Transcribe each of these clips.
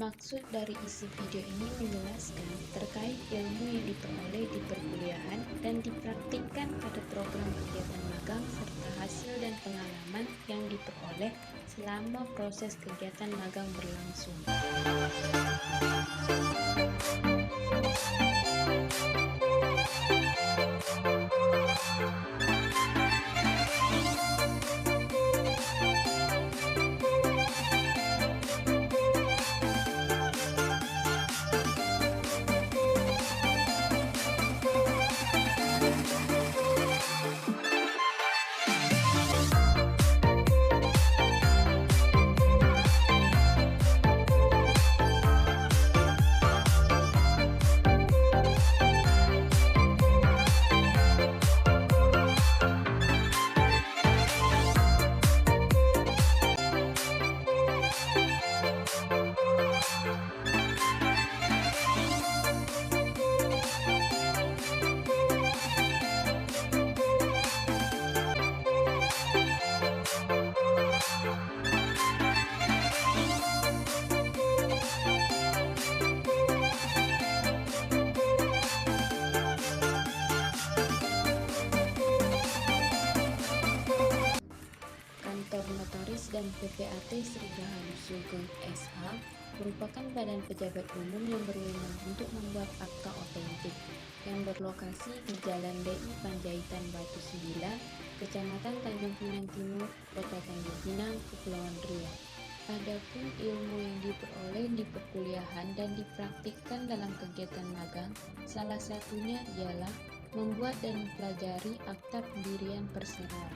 Maksud dari isi video ini menjelaskan terkait ilmu yang diperoleh di perkuliahan dan dipraktikkan pada program kegiatan magang serta hasil dan pengalaman yang diperoleh selama proses kegiatan magang berlangsung. Kantor Notaris dan PPAT Sri Rahayu Sugeng SH merupakan badan pejabat umum yang berwenang untuk membuat akta otentik yang berlokasi di Jalan DI Panjaitan Batu 9, Kecamatan Tanjung Pinang Timur, Kota Tanjung Pinang, Kepulauan Riau. Adapun ilmu yang diperoleh di perkuliahan dan dipraktikkan dalam kegiatan magang, salah satunya ialah membuat dan mempelajari akta pendirian perseroan.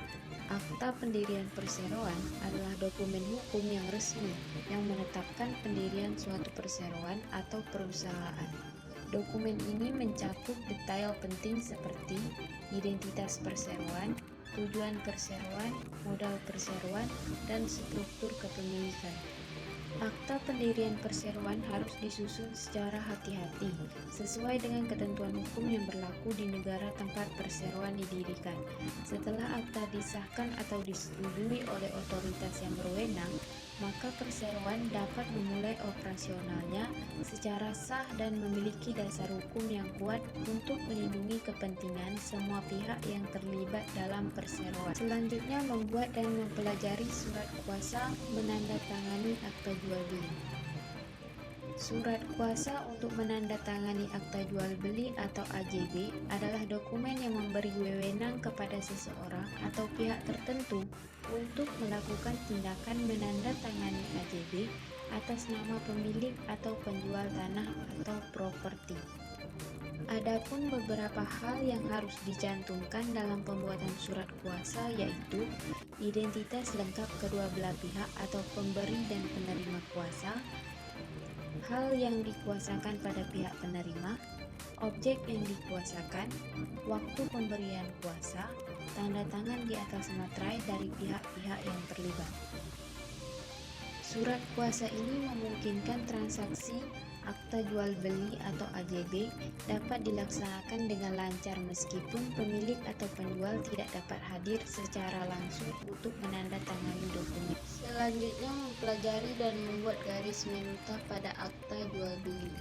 Akta pendirian perseroan adalah dokumen hukum yang resmi yang menetapkan pendirian suatu perseroan atau perusahaan. Dokumen ini mencakup detail penting seperti identitas perseroan, tujuan perseroan, modal perseroan, dan struktur kepemilikan. Akta pendirian perseroan harus disusun secara hati-hati, sesuai dengan ketentuan hukum yang berlaku di negara tempat perseroan didirikan. Setelah akta disahkan atau disetujui oleh otoritas yang berwenang, maka perseroan dapat memulai operasionalnya secara sah dan memiliki dasar hukum yang kuat untuk melindungi kepentingan semua pihak yang terlibat dalam perseroan. Selanjutnya, membuat dan mempelajari surat kuasa menandatangani akta jual beli. Surat kuasa untuk menandatangani akta jual beli atau AJB adalah dokumen yang memberi wewenang kepada seseorang atau pihak tertentu untuk melakukan tindakan menandatangani AJB atas nama pemilik atau penjual tanah atau properti. Adapun beberapa hal yang harus dicantumkan dalam pembuatan surat kuasa yaitu identitas lengkap kedua belah pihak atau pemberi dan penerima kuasa, hal yang dikuasakan pada pihak penerima, objek yang dikuasakan, waktu pemberian kuasa, tanda tangan di atas materai dari pihak-pihak yang terlibat. Surat kuasa ini memungkinkan transaksi akta jual beli atau AJB dapat dilaksanakan dengan lancar meskipun pemilik atau penjual tidak dapat hadir secara langsung untuk menandatangani dokumen. Selanjutnya, mempelajari dan membuat garis minuta pada akta jual beli.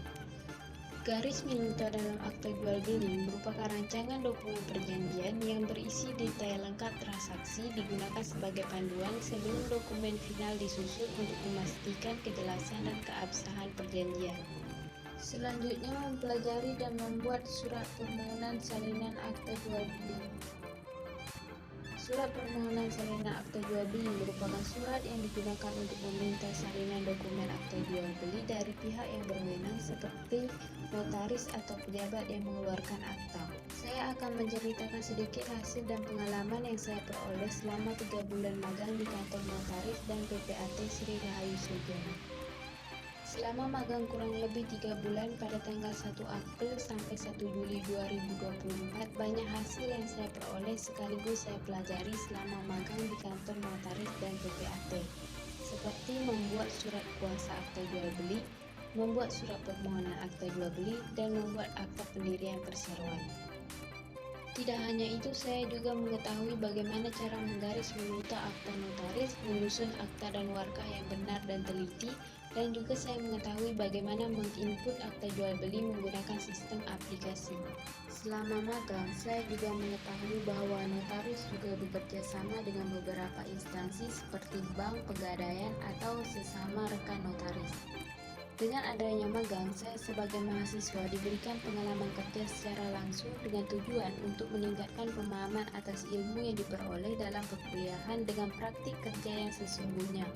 Garis minuta dalam akta jual beli merupakan rancangan dokumen perjanjian yang berisi detail lengkap transaksi digunakan sebagai panduan sebelum dokumen final disusun untuk memastikan kejelasan dan keabsahan perjanjian. Selanjutnya, mempelajari dan membuat surat permohonan salinan akta jual beli. Surat permohonan salinan akta jual beli merupakan surat yang digunakan untuk meminta salinan dokumen akta jual beli dari pihak yang berwenang seperti notaris atau pejabat yang mengeluarkan akta. Saya akan menceritakan sedikit hasil dan pengalaman yang saya peroleh selama 3 bulan magang di kantor notaris dan PPAT Sri Rahayu Sugeng. Selama magang kurang lebih 3 bulan pada tanggal 1 April sampai 1 Juli 2024, banyak hasil yang saya peroleh sekaligus saya pelajari selama magang di kantor notaris dan PPAT, seperti membuat surat kuasa akta jual beli, membuat surat permohonan akta jual beli, dan membuat akta pendirian perseroan. Tidak hanya itu, saya juga mengetahui bagaimana cara menggaris minuta akta notaris, menyusun akta dan warkah yang benar dan teliti, Dan juga saya mengetahui bagaimana menginput akta jual beli menggunakan sistem aplikasi. Selama magang, saya juga mengetahui bahwa notaris juga bekerja sama dengan beberapa instansi seperti bank, pegadaian, atau sesama rekan notaris. Dengan adanya magang, saya sebagai mahasiswa diberikan pengalaman kerja secara langsung dengan tujuan untuk meningkatkan pemahaman atas ilmu yang diperoleh dalam perkuliahan dengan praktik kerja yang sesungguhnya.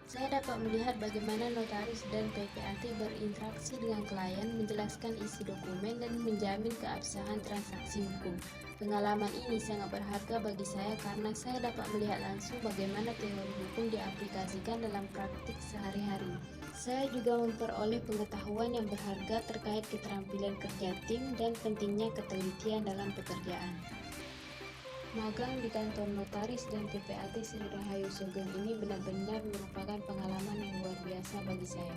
Saya dapat melihat bagaimana notaris dan PPAT berinteraksi dengan klien, menjelaskan isi dokumen, dan menjamin keabsahan transaksi hukum. Pengalaman ini sangat berharga bagi saya karena saya dapat melihat langsung bagaimana teori hukum diaplikasikan dalam praktik sehari-hari. Saya juga memperoleh pengetahuan yang berharga terkait keterampilan kerja tim dan pentingnya ketelitian dalam pekerjaan. Magang di kantor notaris dan PPAT Sri Rahayu Sugeng ini benar-benar merupakan pengalaman yang luar biasa bagi saya.